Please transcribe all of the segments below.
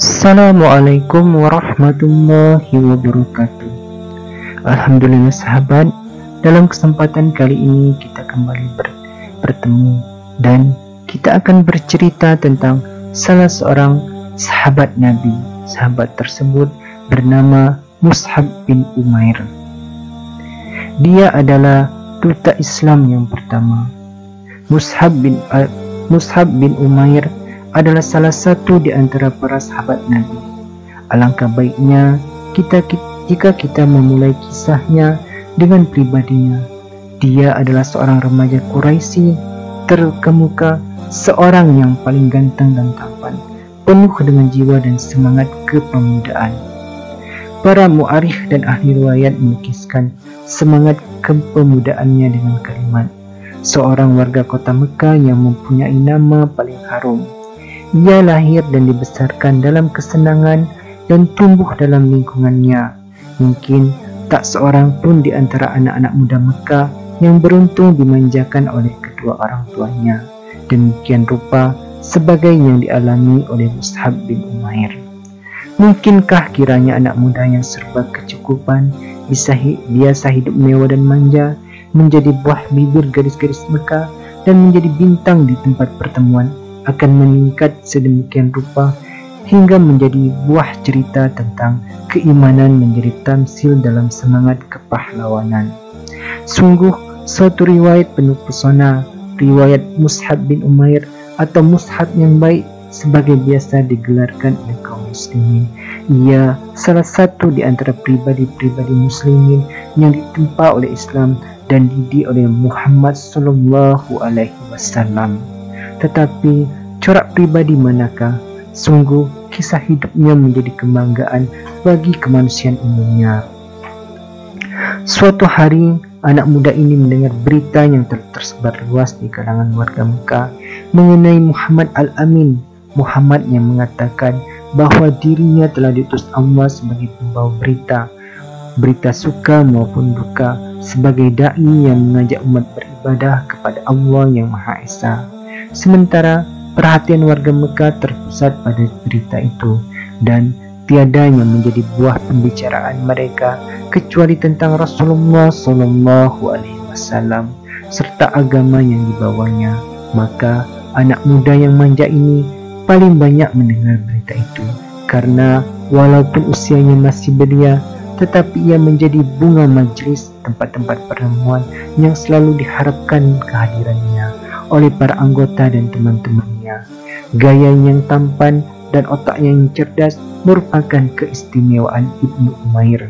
Assalamualaikum warahmatullahi wabarakatuh. Alhamdulillah sahabat, dalam kesempatan kali ini kita kembali bertemu dan kita akan bercerita tentang salah seorang sahabat Nabi. Sahabat tersebut bernama Mus'ab bin Umair. Dia adalah duta Islam yang pertama. Mus'ab bin Umair adalah salah satu di antara para sahabat Nabi. Alangkah baiknya jika kita memulai kisahnya dengan pribadinya. Dia adalah seorang remaja Quraisy terkemuka, seorang yang paling ganteng dan tampan, penuh dengan jiwa dan semangat kepemudaan. Para mu'arikh dan ahli riwayat melukiskan semangat kepemudaannya dengan kalimat, seorang warga kota Mekah yang mempunyai nama paling harum. Ia lahir dan dibesarkan dalam kesenangan dan tumbuh dalam lingkungannya. Mungkin tak seorang pun di antara anak-anak muda Mekah yang beruntung dimanjakan oleh kedua orang tuanya. Demikian rupa sebagai yang dialami oleh Mus'ab bin Umair. Mungkinkah kiranya anak muda yang serba kecukupan, biasa hidup mewah dan manja, menjadi buah bibir gadis-gadis Mekah dan menjadi bintang di tempat pertemuan, akan meningkat sedemikian rupa hingga menjadi buah cerita tentang keimanan menjadi tamsil dalam semangat kepahlawanan. Sungguh suatu riwayat penuh pesona, riwayat Mus'ab bin Umair atau Mus'ab yang baik sebagai biasa digelarkan oleh kaum muslimin. Ia salah satu di antara pribadi-pribadi muslimin yang ditempa oleh Islam dan dididik oleh Muhammad sallallahu alaihi wasallam. Tetapi corak pribadi manakah? Sungguh kisah hidupnya menjadi kebanggaan bagi kemanusiaan umumnya. Suatu hari, anak muda ini mendengar berita yang tersebar luas di kalangan warga Mekah mengenai Muhammad Al-Amin. Muhammad yang mengatakan bahwa dirinya telah diutus Allah sebagai pembawa berita suka maupun duka, sebagai dai yang mengajak umat beribadah kepada Allah yang Maha Esa. Sementara perhatian warga Mekah terpusat pada berita itu, dan tiada yang menjadi buah pembicaraan mereka kecuali tentang Rasulullah sallallahu alaihi wasallam serta agama yang dibawanya. Maka anak muda yang manja ini paling banyak mendengar berita itu, karena walaupun usianya masih belia, tetapi ia menjadi bunga majlis tempat-tempat pertemuan yang selalu diharapkan kehadirannya oleh para anggota dan teman-temannya. Gaya yang tampan dan otaknya yang cerdas merupakan keistimewaan Ibnu Umair.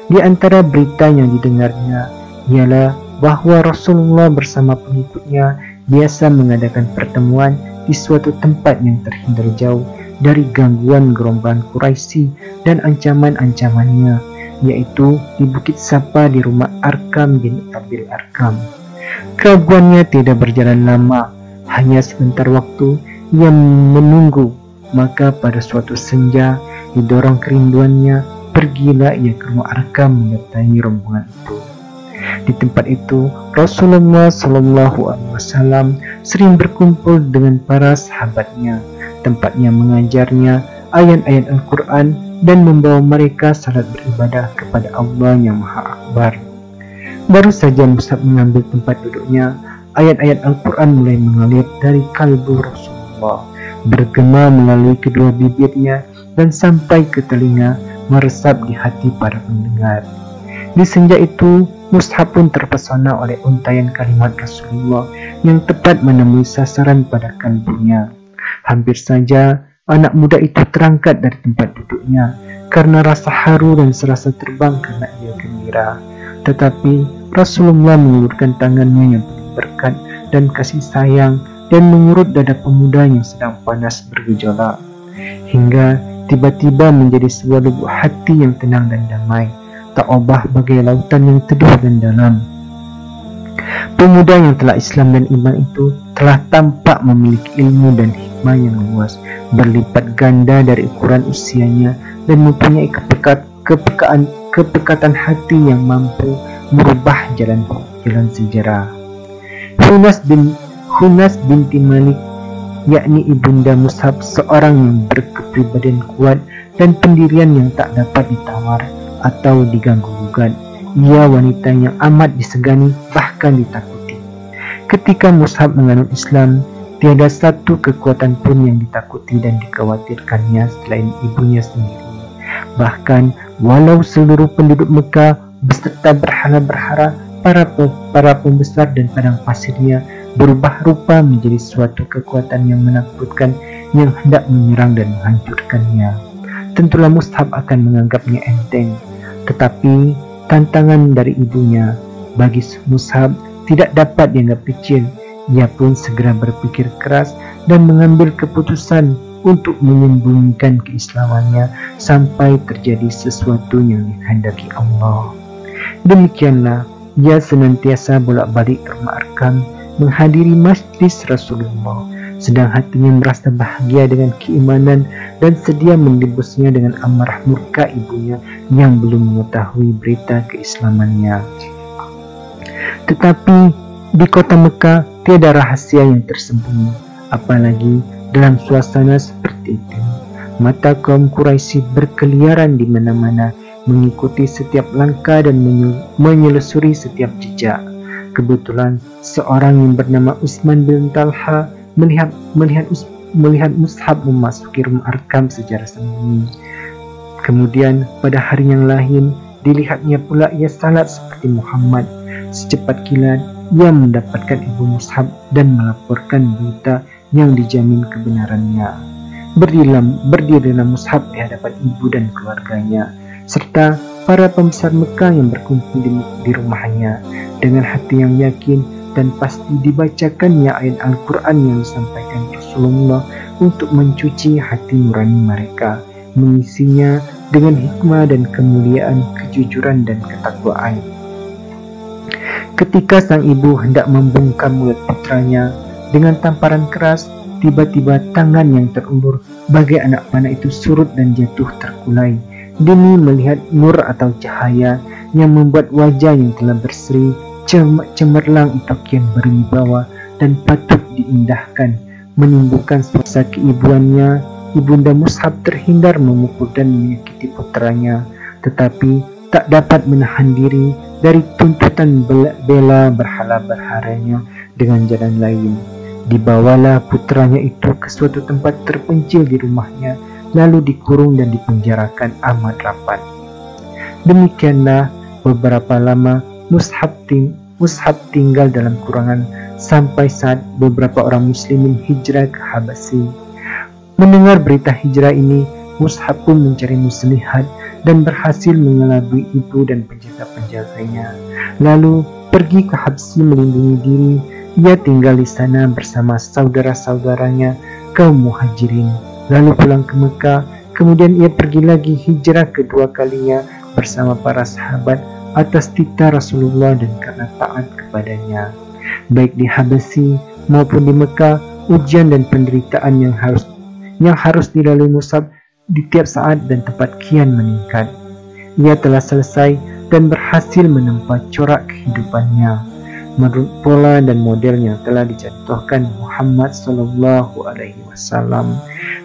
Di antara berita yang didengarnya ialah bahwa Rasulullah bersama pengikutnya biasa mengadakan pertemuan di suatu tempat yang terhindar jauh dari gangguan gerombolan Quraisy dan ancaman-ancamannya, yaitu di Bukit Sapa di rumah Arkam bin Abil Arkam. Keraguannya tidak berjalan lama, hanya sebentar waktu ia menunggu. Maka pada suatu senja, didorong kerinduannya, pergilah ia ke rumah Arkam menyertai rombongan itu. Di tempat itu, Rasulullah SAW sering berkumpul dengan para sahabatnya. Tempatnya mengajarnya ayat-ayat Al-Quran dan membawa mereka salat beribadah kepada Allah yang Maha Akbar. Baru saja Mus'ab mengambil tempat duduknya, ayat-ayat Al-Quran mulai mengalir dari kalbu Rasulullah, bergema melalui kedua bibirnya dan sampai ke telinga, meresap di hati para pendengar. Di senja itu, Mus'ab pun terpesona oleh untaian kalimat Rasulullah yang tepat menemui sasaran pada kalbunya. Hampir saja anak muda itu terangkat dari tempat duduknya karena rasa haru dan serasa terbang karena ia gembira. Tetapi Rasulullah mengulurkan tangannya yang penuh berkat dan kasih sayang dan mengurut dada pemuda yang sedang panas bergejolak, hingga tiba-tiba menjadi sebuah lubuk hati yang tenang dan damai, tak obah bagai lautan yang teduh dan dalam. Pemuda yang telah Islam dan iman itu telah tampak memiliki ilmu dan hikmah yang luas, berlipat ganda dari ukuran usianya, dan mempunyai kepekatan hati yang mampu merubah jalan sejarah. Hunas binti Malik yakni Ibunda Mus'ab, seorang yang berkepribadian kuat dan pendirian yang tak dapat ditawar atau diganggu-gugat. Ia wanita yang amat disegani, bahkan ditakuti. Ketika Mus'ab menganut Islam, tiada satu kekuatan pun yang ditakuti dan dikhawatirkannya selain ibunya sendiri. Bahkan walau seluruh penduduk Mekah beserta berhala-berhala, para pembesar dan padang pasirnya berubah rupa menjadi suatu kekuatan yang menakutkan yang hendak menyerang dan menghancurkannya, tentulah Mus'ab akan menganggapnya enteng. Tetapi tantangan dari ibunya bagi Mus'ab tidak dapat dianggap kecil. Ia pun segera berpikir keras dan mengambil keputusan untuk menyembunyikan keislamannya sampai terjadi sesuatu yang dikehendaki Allah. Demikianlah ia senantiasa bolak-balik ke rumah Arkam menghadiri majlis Rasulullah, sedang hatinya merasa bahagia dengan keimanan dan sedia menebusnya dengan amarah murka ibunya yang belum mengetahui berita keislamannya. Tetapi di kota Mekah tiada rahasia yang tersembunyi, apalagi dalam suasana seperti itu. Mata kaum Quraisy berkeliaran di mana-mana, mengikuti setiap langkah dan menyelusuri setiap jejak. Kebetulan seorang yang bernama Utsman bin Talha melihat Mus'ab memasuki rumah Arkam secara sembunyi. Kemudian pada hari yang lain dilihatnya pula ia salat seperti Muhammad. Secepat kilat ia mendapatkan ibu Mus'ab dan melaporkan berita yang dijamin kebenarannya. Berdirilah Mus'ab di hadapan ibu dan keluarganya serta para pembesar Mekah yang berkumpul di rumahnya. Dengan hati yang yakin dan pasti dibacakannya ayat Al-Quran yang disampaikan Rasulullah untuk mencuci hati nurani mereka, mengisinya dengan hikmah dan kemuliaan, kejujuran dan ketakwaan. Ketika sang ibu hendak membungkam mulut putranya dengan tamparan keras, tiba-tiba tangan yang terulur bagai anak panah itu surut dan jatuh terkulai demi melihat nur atau cahaya yang membuat wajah yang telah berseri cemerlang itu kian berwibawa dan patut diindahkan, menimbulkan suasana keibuannya. Ibunda Mus'ab terhindar memukul dan menyakiti putranya, tetapi tak dapat menahan diri dari tuntutan bela berhala-berhalanya dengan jalan lain. Dibawalah putranya itu ke suatu tempat terpencil di rumahnya, lalu dikurung dan dipenjarakan amat rapat. Demikianlah beberapa lama Mus'ab tinggal dalam kurangan sampai saat beberapa orang muslimin hijrah ke Habasyi. Mendengar berita hijrah ini, Mus'ab pun mencari muslihat dan berhasil mengelabui ibu dan penjaga-penjaganya, lalu pergi ke Habasyi melindungi diri. Ia tinggal di sana bersama saudara-saudaranya kaum muhajirin, lalu pulang ke Mekah. Kemudian ia pergi lagi hijrah kedua kalinya bersama para sahabat atas titah Rasulullah dan karena taat kepadanya. Baik di Habasyi maupun di Mekah, ujian dan penderitaan yang harus dilalui Mus'ab di tiap saat dan tempat kian meningkat. Ia telah selesai dan berhasil menempa corak kehidupannya menurut pola dan model yang telah dicontohkan Muhammad SAW.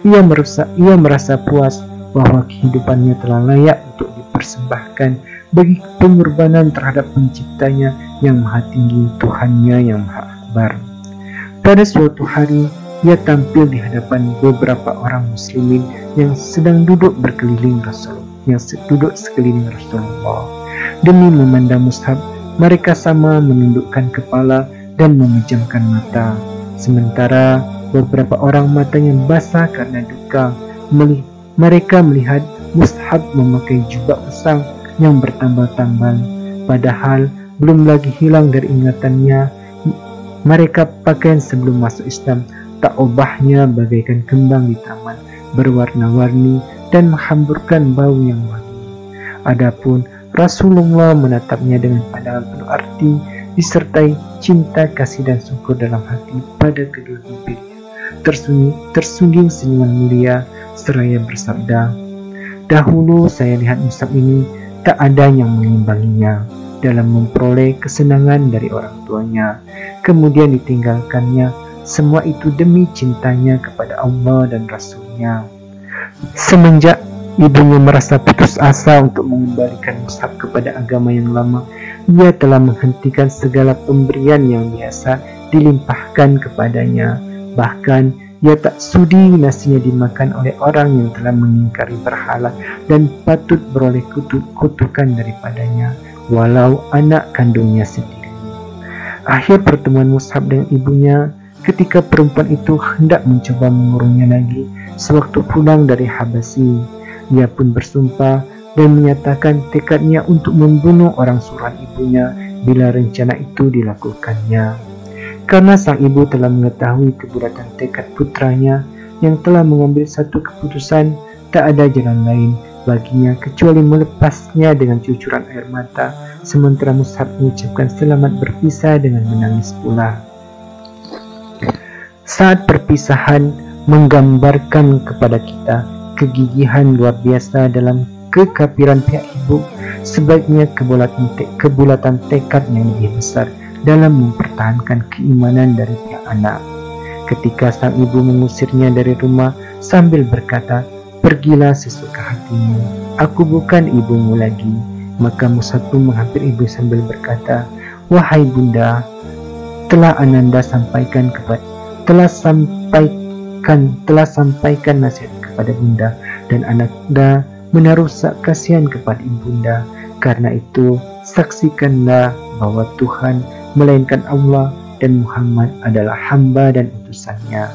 Ia merasa puas bahwa kehidupannya telah layak untuk dipersembahkan bagi pengorbanan terhadap penciptanya yang maha tinggi, Tuhannya yang maha akbar. Pada suatu hari, ia tampil di hadapan beberapa orang muslimin yang sedang duduk sekeliling Rasulullah. Demi memandang Mus'ab, mereka sama menundukkan kepala dan memejamkan mata. Sementara beberapa orang matanya basah karena duka. Mereka melihat Mus'ab memakai jubah usang yang bertambal-tambal, padahal belum lagi hilang dari ingatannya mereka pakaian sebelum masuk Islam. Tak ubahnya bagaikan kembang di taman, berwarna-warni dan menghamburkan bau yang wangi. Adapun Rasulullah menatapnya dengan pandangan penuh arti, disertai cinta, kasih dan syukur dalam hati pada kedua bibirnya. Tersungging senyuman mulia, seraya bersabda, "Dahulu saya lihat Mus'ab ini tak ada yang mengimbanginya dalam memperoleh kesenangan dari orang tuanya, kemudian ditinggalkannya semua itu demi cintanya kepada Allah dan Rasul-Nya. Semenjak ibunya merasa putus asa untuk mengembalikan Mus'ab kepada agama yang lama, ia telah menghentikan segala pemberian yang biasa dilimpahkan kepadanya. Bahkan ia tak sudi nasinya dimakan oleh orang yang telah mengingkari berhala dan patut beroleh kutukan daripadanya, walau anak kandungnya sendiri. Akhir pertemuan Mus'ab dengan ibunya ketika perempuan itu hendak mencoba mengurungnya lagi sewaktu pulang dari Habasyi. Ia pun bersumpah dan menyatakan tekadnya untuk membunuh orang suruhan ibunya bila rencana itu dilakukannya. Karena sang ibu telah mengetahui kebulatan tekad putranya yang telah mengambil satu keputusan, tak ada jalan lain baginya kecuali melepasnya dengan cucuran air mata, sementara Mus'ab mengucapkan selamat berpisah dengan menangis pula. Saat perpisahan menggambarkan kepada kita kegigihan luar biasa dalam kekafiran pihak ibu, sebaiknya kebulatan tekad yang lebih besar dalam mempertahankan keimanan dari pihak anak. Ketika sang ibu mengusirnya dari rumah sambil berkata, "Pergilah sesuka hatimu, aku bukan ibumu lagi," maka Mus'ab pun menghampiri ibu sambil berkata, "Wahai bunda, telah sampaikan nasihat kepada bunda, dan anaknya menaruh kasihan kepada ibunda. Karena itu, saksikanlah bahwa Tuhan melainkan Allah dan Muhammad adalah hamba dan utusannya."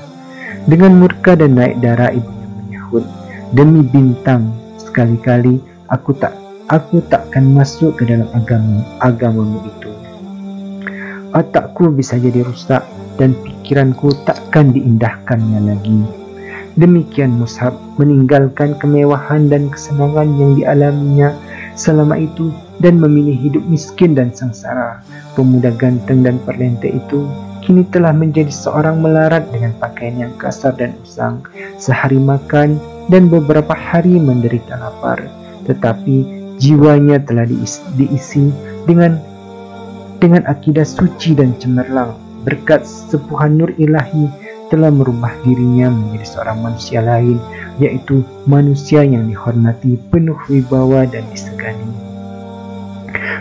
Dengan murka dan naik darah ibunya menyahut, "Demi bintang, sekali-kali aku takkan masuk ke dalam agamamu itu. Otakku bisa jadi rusak dan pikiranku takkan diindahkannya lagi." Demikian Mus'ab meninggalkan kemewahan dan kesenangan yang dialaminya selama itu dan memilih hidup miskin dan sengsara. Pemuda ganteng dan perlente itu kini telah menjadi seorang melarat dengan pakaian yang kasar dan usang. Sehari makan dan beberapa hari menderita lapar, tetapi jiwanya telah diisi dengan akidah suci dan cemerlang. Berkat sepuhan nur ilahi telah merubah dirinya menjadi seorang manusia lain, yaitu manusia yang dihormati, penuh wibawa dan disegani.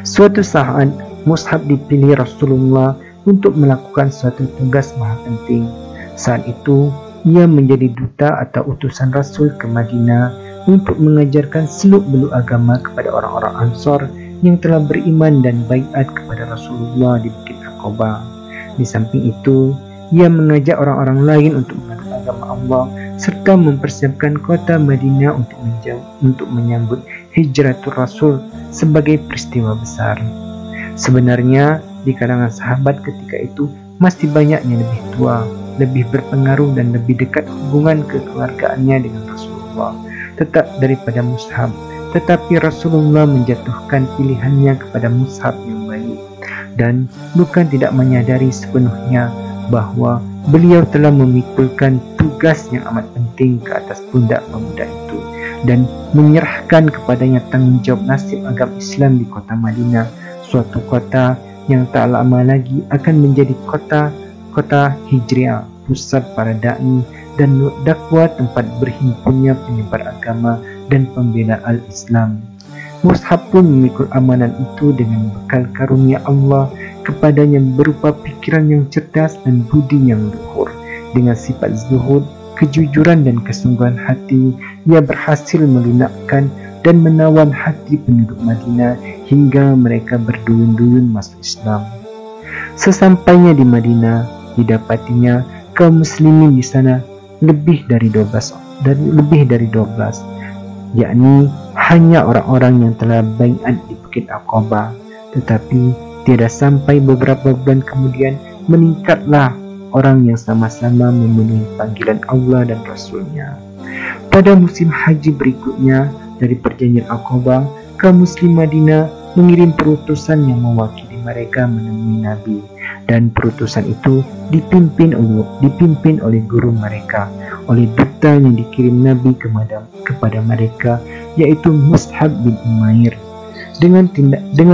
Suatu saat Mus'ab dipilih Rasulullah untuk melakukan suatu tugas maha penting. Saat itu ia menjadi duta atau utusan Rasul ke Madinah untuk mengajarkan seluk-beluk agama kepada orang-orang Ansor yang telah beriman dan baiat kepada Rasulullah di Bukit Aqabah. Di samping itu, ia mengajak orang-orang lain untuk menganut agama Allah serta mempersiapkan kota Madinah untuk menyambut hijratul Rasul sebagai peristiwa besar. Sebenarnya di kalangan sahabat ketika itu masih banyak yang lebih tua, lebih berpengaruh dan lebih dekat hubungan kekeluargaannya dengan Rasulullah tetap daripada Mus'ab. Tetapi Rasulullah menjatuhkan pilihannya kepada Mus'ab yang baik dan bukan tidak menyadari sepenuhnya bahwa beliau telah memikulkan tugas yang amat penting ke atas pundak pemuda itu dan menyerahkan kepadanya tanggung jawab nasib agama Islam di kota Madinah, suatu kota yang tak lama lagi akan menjadi kota hijriah, pusat para da'i dan dakwah, tempat berhimpunnya penyebar agama dan pembela al-Islam. Mus'ab pun memikul amanan itu dengan bekal karunia Allah kepadanya berupa pikiran yang cerdas dan budi yang luhur. Dengan sifat zuhud, kejujuran dan kesungguhan hati, ia berhasil melunakkan dan menawan hati penduduk Madinah hingga mereka berduyun-duyun masuk Islam. Sesampainya di Madinah, didapatinya kaum muslimin di sana lebih dari 12, yakni hanya orang-orang yang telah baiat di Bukit Aqabah. Tetapi tidak sampai beberapa bulan kemudian meningkatlah orang yang sama-sama memenuhi panggilan Allah dan Rasul-Nya. Pada musim haji berikutnya dari perjanjian Aqabah, kaum muslim Madinah mengirim perutusan yang mewakili mereka menemui Nabi, dan perutusan itu dipimpin oleh guru mereka, oleh duta yang dikirim Nabi kepada mereka, yaitu Mus'ab bin Umair. Dengan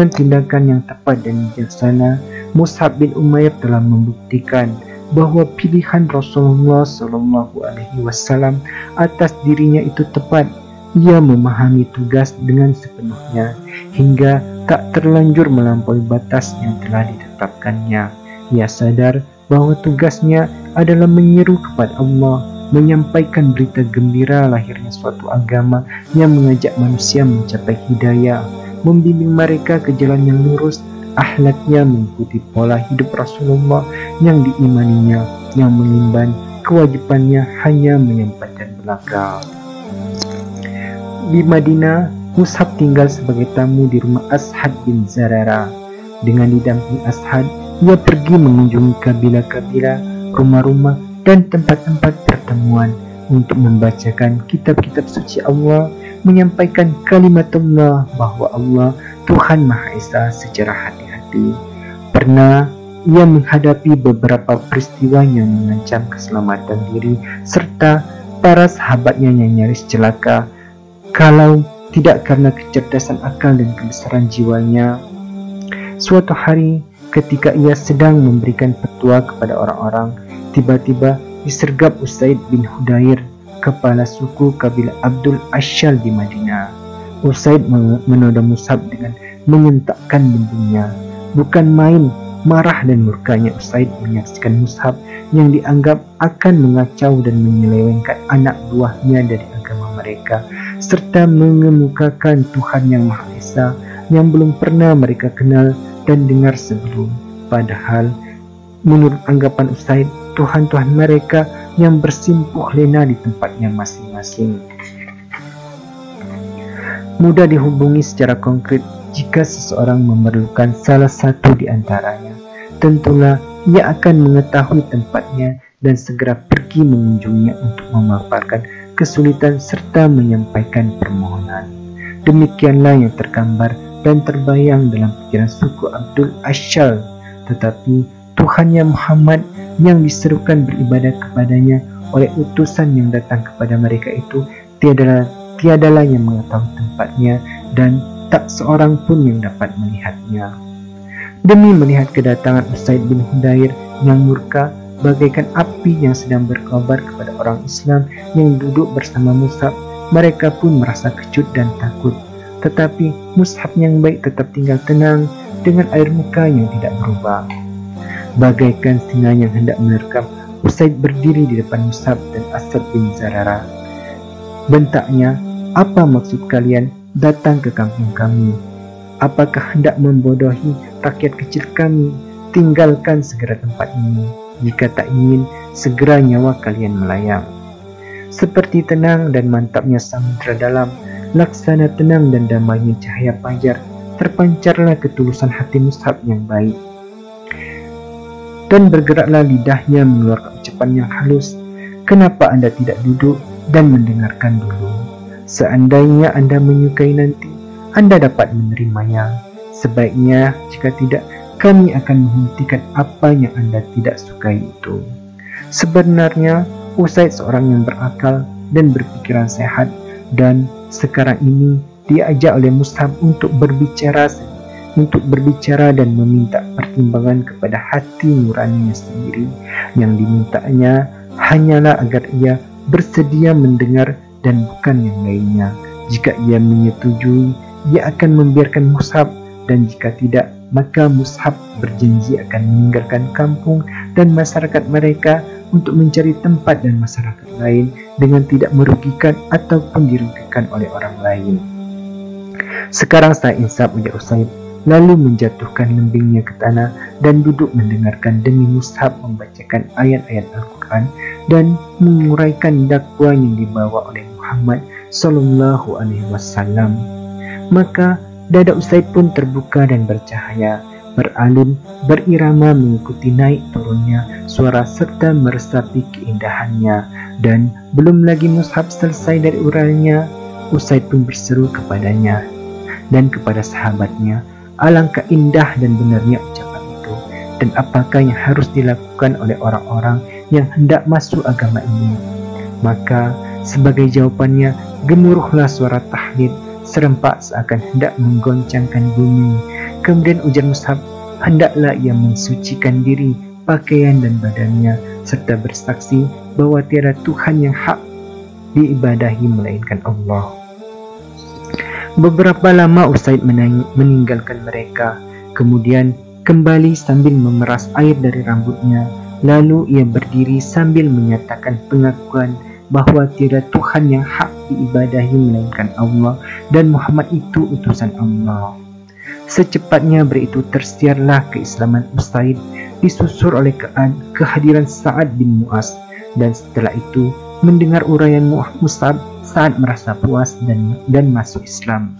tindakan yang tepat dan bijaksana, Mus'ab bin Umair telah membuktikan bahwa pilihan Rasulullah SAW atas dirinya itu tepat. Ia memahami tugas dengan sepenuhnya hingga tak terlanjur melampaui batas yang telah ditetapkannya. Ia sadar bahwa tugasnya adalah menyeru kepada Allah, menyampaikan berita gembira lahirnya suatu agama yang mengajak manusia mencapai hidayah, membimbing mereka ke jalan yang lurus, akhlaknya mengikuti pola hidup Rasulullah yang diimaninya, yang mengimban kewajibannya hanya menyampaikan belaka. Di Madinah, Mus'ab tinggal sebagai tamu di rumah Ashad bin Zarara. Dengan didampingi Ashad, ia pergi mengunjungi kabilah-kabilah, rumah-rumah, dan tempat-tempat pertemuan untuk membacakan kitab-kitab suci Allah, menyampaikan kalimatullah bahwa Allah Tuhan Maha Esa secara hati-hati. Pernah ia menghadapi beberapa peristiwa yang mengancam keselamatan diri serta para sahabatnya yang nyaris celaka, kalau tidak karena kecerdasan akal dan kebesaran jiwanya. Suatu hari ketika ia sedang memberikan petua kepada orang-orang, tiba-tiba disergap Usaid bin Hudayr, kepala suku kabilah Abdul Ashal di Madinah. Usaid menodong Mus'ab dengan menyentakkan dindingnya. Bukan main marah dan murkanya Usaid menyaksikan Mus'ab yang dianggap akan mengacau dan menyelewengkan anak buahnya dari agama mereka, serta mengemukakan Tuhan yang Maha Esa yang belum pernah mereka kenal dan dengar sebelum. Padahal menurut anggapan Usaid, Tuhan-Tuhan mereka yang bersimpuh lena di tempatnya masing-masing. Mudah dihubungi secara konkret jika seseorang memerlukan salah satu di antaranya. Tentulah ia akan mengetahui tempatnya dan segera pergi mengunjunginya untuk memaparkan kesulitan serta menyampaikan permohonan. Demikianlah yang tergambar dan terbayang dalam pikiran suku Abdul Ashal. Tetapi Tuhannya Muhammad yang diserukan beribadah kepadanya oleh utusan yang datang kepada mereka itu tiadalah yang mengetahui tempatnya, dan tak seorang pun yang dapat melihatnya. Demi melihat kedatangan Usaid bin Hudayr yang murka bagaikan api yang sedang berkobar kepada orang Islam yang duduk bersama Mus'ab, mereka pun merasa kecut dan takut. Tetapi Mus'ab yang baik tetap tinggal tenang dengan air muka yang tidak berubah. Bagaikan singa yang hendak menerkam, Usaid berdiri di depan Mus'ab dan Asad bin Zarara. Bentaknya, "Apa maksud kalian datang ke kampung kami? Apakah hendak membodohi rakyat kecil kami? Tinggalkan segera tempat ini. Jika tak ingin, segera nyawa kalian melayang." Seperti tenang dan mantapnya samudra dalam, laksana tenang dan damainya cahaya fajar, terpancarlah ketulusan hati Mus'ab yang baik. Dan bergeraklah lidahnya mengeluarkan ucapan yang halus. "Kenapa Anda tidak duduk dan mendengarkan dulu? Seandainya Anda menyukai nanti, Anda dapat menerimanya. Sebaiknya jika tidak, kami akan menghentikan apa yang Anda tidak sukai itu." Sebenarnya Usaid seorang yang berakal dan berpikiran sehat, dan sekarang ini diajak oleh Mus'ab untuk berbicara dan meminta pertimbangan kepada hati nuraninya sendiri. Yang dimintanya hanyalah agar ia bersedia mendengar dan bukan yang lainnya. Jika ia menyetujui, ia akan membiarkan Mus'ab, dan jika tidak, maka Mus'ab berjanji akan meninggalkan kampung dan masyarakat mereka untuk mencari tempat dan masyarakat lain dengan tidak merugikan ataupun dirugikan oleh orang lain. "Sekarang saya insaf," ujar Usaid, lalu menjatuhkan lembingnya ke tanah dan duduk mendengarkan demi Mus'ab membacakan ayat-ayat Al-Quran dan menguraikan dakwah yang dibawa oleh Muhammad Sallallahu Alaihi Wasallam. Maka dada Usaid pun terbuka dan bercahaya, beralun, berirama mengikuti naik turunnya suara serta meresapi keindahannya. Dan belum lagi Mus'ab selesai dari uraiannya, Usaid pun berseru kepadanya dan kepada sahabatnya, "Alangkah indah dan benarnya ucapan itu, dan apakah yang harus dilakukan oleh orang-orang yang hendak masuk agama ini?" Maka sebagai jawabannya, gemuruhlah suara tahlil serempak seakan hendak menggoncangkan bumi. Kemudian ujar Mus'ab, "Hendaklah ia mensucikan diri pakaian dan badannya, serta bersaksi bahwa tiada Tuhan yang hak diibadahi melainkan Allah. Beberapa lama Usaid meninggalkan mereka, kemudian kembali sambil memeras air dari rambutnya. Lalu ia berdiri sambil menyatakan pengakuan bahwa tiada Tuhan yang hak diibadahi melainkan Allah dan Muhammad itu utusan Allah. Secepatnya beritu tersiarlah keislaman Usaid, disusul oleh kehadiran Sa'ad bin Mu'az, dan setelah itu mendengar uraian Mus'ab, Sa'ad merasa puas dan masuk Islam.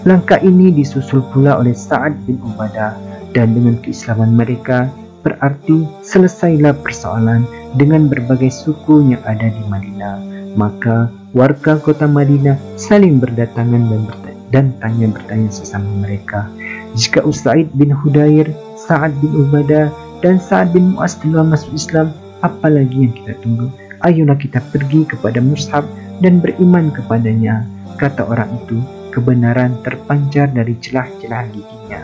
Langkah ini disusul pula oleh Sa'ad bin Ubadah, dan dengan keislaman mereka berarti selesailah persoalan dengan berbagai suku yang ada di Madinah. Maka warga kota Madinah saling berdatangan dan bertanya sesama mereka, jika Usaid bin Hudayr, Sa'ad bin Ubadah, dan Sa'ad bin Mu'az telah masuk Islam, apa lagi yang kita tunggu? Ayolah kita pergi kepada Mus'ab dan beriman kepadanya. Kata orang itu, kebenaran terpancar dari celah-celah giginya.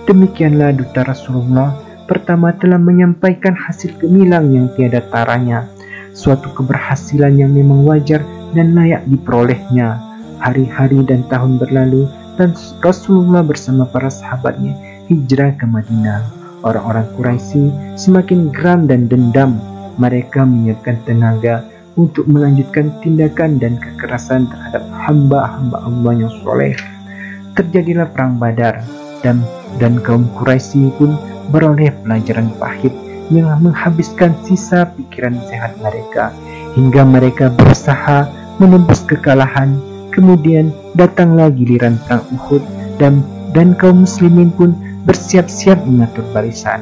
Demikianlah duta Rasulullah pertama telah menyampaikan hasil gemilang yang tiada taranya, suatu keberhasilan yang memang wajar dan layak diperolehnya. Hari-hari dan tahun berlalu dan Rasulullah bersama para sahabatnya hijrah ke Madinah. Orang-orang Quraisy semakin geram dan dendam. Mereka menyiapkan tenaga untuk melanjutkan tindakan dan kekerasan terhadap hamba-hamba Allah yang soleh. Terjadilah perang Badar, dan kaum Quraisy pun beroleh pelajaran pahit yang menghabiskan sisa pikiran sehat mereka, hingga mereka berusaha menembus kekalahan. Kemudian datanglah giliran perang Uhud, dan kaum muslimin pun bersiap-siap mengatur barisan.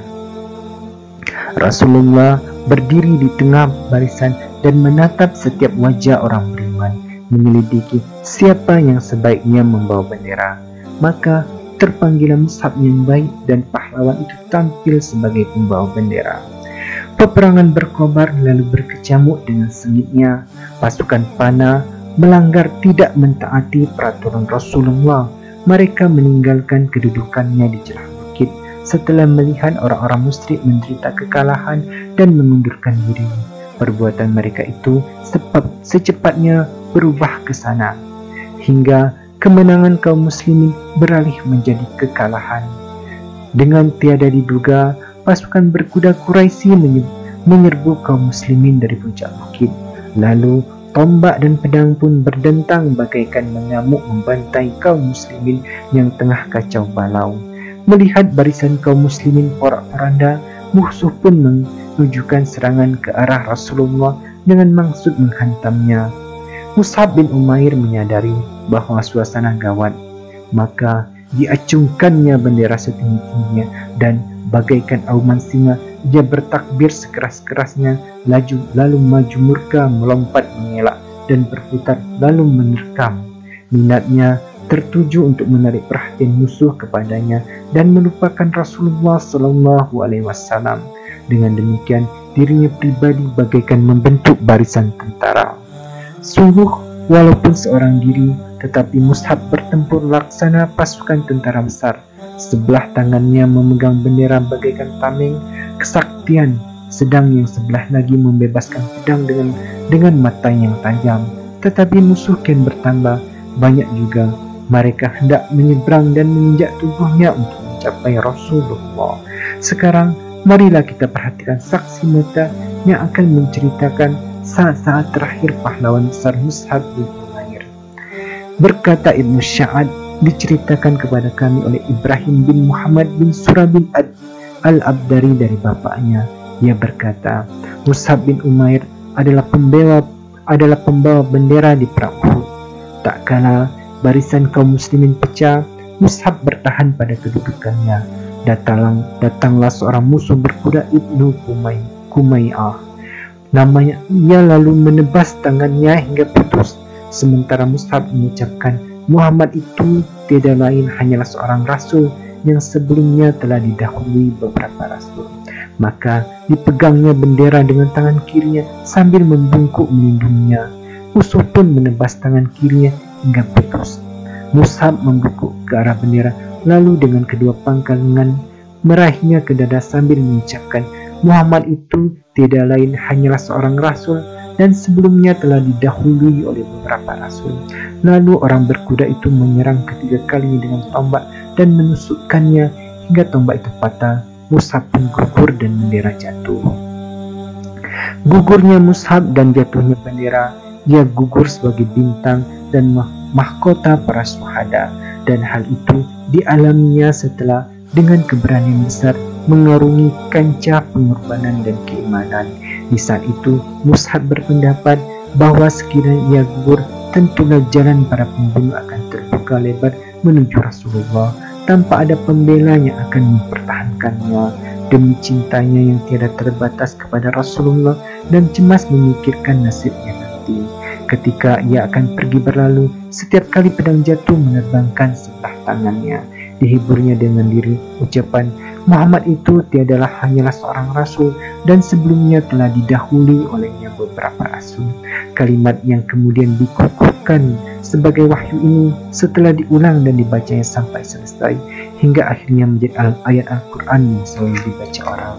Rasulullah berdiri di tengah barisan dan menatap setiap wajah orang beriman, menyelidiki siapa yang sebaiknya membawa bendera. Maka terpanggillah Mus'ab yang baik dan pahlawan itu tampil sebagai pembawa bendera. Peperangan berkobar lalu berkecamuk dengan sengitnya. Pasukan panah melanggar tidak mentaati peraturan Rasulullah. Mereka meninggalkan kedudukannya di celah bukit setelah melihat orang-orang musyrik menderita kekalahan dan mengundurkan diri. Perbuatan mereka itu secepatnya berubah ke sana, hingga kemenangan kaum muslimin beralih menjadi kekalahan. Dengan tiada diduga, pasukan berkuda Quraisy menyerbu kaum muslimin dari puncak bukit. Lalu tombak dan pedang pun berdentang bagaikan mengamuk membantai kaum muslimin yang tengah kacau balau. Melihat barisan kaum muslimin porak-poranda, musuh pun menunjukkan serangan ke arah Rasulullah dengan maksud menghantamnya. Mus'ab bin Umair menyadari bahwa suasana gawat, maka diacungkannya bendera setinggi-tingginya, dan bagaikan auman singa dia bertakbir sekeras-kerasnya, lalu maju murka melompat mengelak dan berputar lalu menerkam. Minatnya tertuju untuk menarik perhatian musuh kepadanya dan melupakan Rasulullah SAW. Dengan demikian dirinya pribadi bagaikan membentuk barisan tentara. Sungguh, walaupun seorang diri, tetapi Mus'ab bertempur laksana pasukan tentara besar. Sebelah tangannya memegang bendera bagaikan tameng kesaktian, sedang yang sebelah lagi membebaskan pedang dengan mata yang tajam. Tetapi musuh kian bertambah banyak juga. Mereka hendak menyeberang dan menginjak tubuhnya untuk mencapai Rasulullah. Sekarang marilah kita perhatikan saksi mata yang akan menceritakan saat-saat terakhir pahlawan besar Mus'ab bin Umair. Berkata Ibnu Sya'ad, diceritakan kepada kami oleh Ibrahim bin Muhammad bin Surah bin Al-Abdari dari bapaknya. Ia berkata, Mus'ab bin Umair adalah pembawa bendera di perang Uhud. Tak kala barisan kaum muslimin pecah, Mus'ab bertahan pada kedudukannya. Datanglah seorang musuh berkuda Ibnu Kumay'ah. Namanya, ia lalu menebas tangannya hingga putus. Sementara Mus'ab mengucapkan, Muhammad itu tiada lain hanyalah seorang rasul yang sebelumnya telah didahului beberapa rasul. Maka dipegangnya bendera dengan tangan kirinya sambil membungkuk melindunginya. Musuh pun menebas tangan kirinya hingga putus. Mus'ab membungkuk ke arah bendera, lalu dengan kedua pangkal lengan meraihnya ke dada sambil mengucapkan, Muhammad itu tidak lain hanyalah seorang rasul dan sebelumnya telah didahului oleh beberapa rasul. Lalu orang berkuda itu menyerang ketiga kali dengan tombak dan menusukkannya hingga tombak itu patah. Mus'ab pun gugur dan bendera jatuh. Gugurnya Mus'ab dan jatuhnya bendera, ia gugur sebagai bintang dan mahkota para syuhada, dan hal itu dialaminya setelah dengan keberanian besar mengarungi kancah pengorbanan dan keimanan. Di saat itu Mus'ab berpendapat bahwa sekiranya ia gugur, tentulah jalan para pembunuh akan terbuka lebar menuju Rasulullah tanpa ada pembela yang akan mempertahankannya. Demi cintanya yang tiada terbatas kepada Rasulullah dan cemas memikirkan nasibnya nanti. Ketika ia akan pergi berlalu, setiap kali pedang jatuh menerbangkan sebelah tangannya. Dihiburnya dengan diri ucapan, Muhammad itu tiadalah hanyalah seorang rasul dan sebelumnya telah didahului olehnya beberapa rasul. Kalimat yang kemudian dikukuhkan sebagai wahyu ini setelah diulang dan dibacanya sampai selesai hingga akhirnya menjadi ayat Al-Quran yang selalu dibaca orang.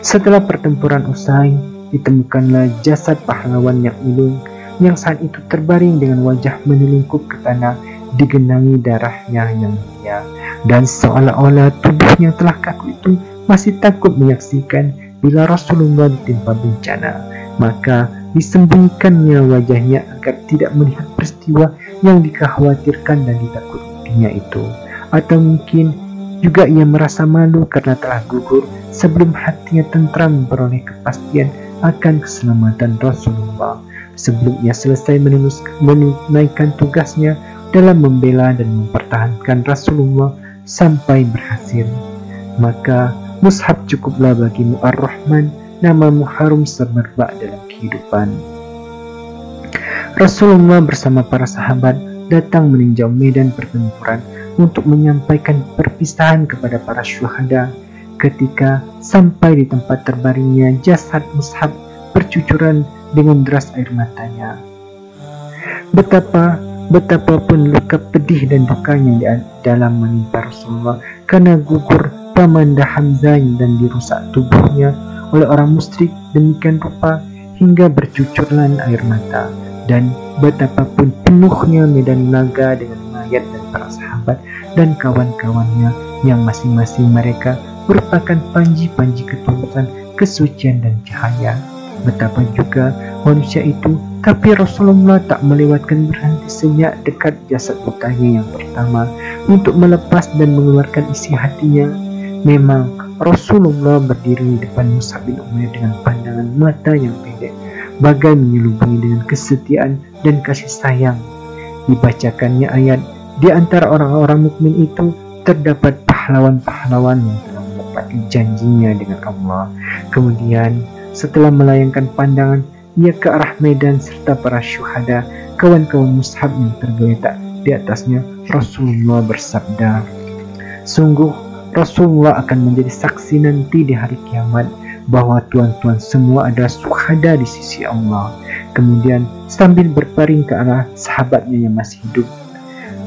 Setelah pertempuran usai, ditemukanlah jasad pahlawan yang ulung yang saat itu terbaring dengan wajah menelungkup ke tanah digenangi darahnya yang mulia, dan seolah-olah tubuh yang telah kaku itu masih takut menyaksikan bila Rasulullah ditimpa bencana. Maka disembunyikannya wajahnya agar tidak melihat peristiwa yang dikhawatirkan dan ditakutinya itu. Atau mungkin juga ia merasa malu karena telah gugur sebelum hatinya tentram beroleh kepastian akan keselamatan Rasulullah. Sebelum ia selesai menunaikan tugasnya dalam membela dan mempertahankan Rasulullah sampai berhasil, maka Mus'ab cukuplah bagimu Ar-Rahman, namamu harum semerbak dalam kehidupan. Rasulullah bersama para sahabat datang meninjau medan pertempuran untuk menyampaikan perpisahan kepada para syuhada. Ketika sampai di tempat terbaringnya jasad Mus'ab, bercucuran dengan deras air matanya. Betapapun luka pedih dan dukanya di dalam menimpa Rasulullah karena gugur pamandah Hamzah dan dirusak tubuhnya oleh orang musyrik demikian rupa hingga bercucuran air mata, dan betapapun penuhnya medan laga dengan mayat dan para sahabat dan kawan-kawannya yang masing-masing mereka merupakan panji-panji ketulusan, kesucian dan cahaya. Betapa juga manusia itu, tapi Rasulullah tak melewatkan berhenti senyap dekat jasad putanya yang pertama untuk melepas dan mengeluarkan isi hatinya. Memang Rasulullah berdiri di depan Mus'ab bin Umair dengan pandangan mata yang pendek, bagai menyelubungi dengan kesetiaan dan kasih sayang. Dibacakannya ayat, di antara orang-orang mukmin itu terdapat pahlawan-pahlawan yang telah menepati janjinya dengan Allah. Kemudian setelah melayangkan pandangan, ia ke arah medan serta para syuhada, kawan-kawan Mus'ab yang tergeletak di atasnya. Rasulullah bersabda, sungguh Rasulullah akan menjadi saksi nanti di hari kiamat bahwa tuan-tuan semua adalah syuhada di sisi Allah. Kemudian sambil berpaling ke arah sahabatnya yang masih hidup,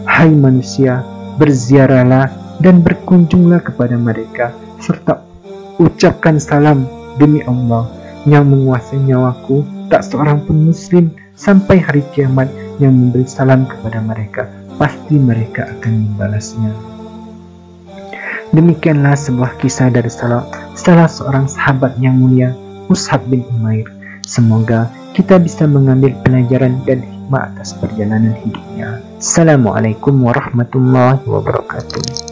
hai manusia, berziarahlah dan berkunjunglah kepada mereka serta ucapkan salam. Demi Allah yang menguasai nyawaku, tak seorang pun muslim sampai hari kiamat yang memberi salam kepada mereka, pasti mereka akan membalasnya. Demikianlah sebuah kisah dari salah seorang sahabat yang mulia, Mus'ab bin Umair. Semoga kita bisa mengambil pelajaran dan hikmah atas perjalanan hidupnya. Assalamualaikum warahmatullahi wabarakatuh.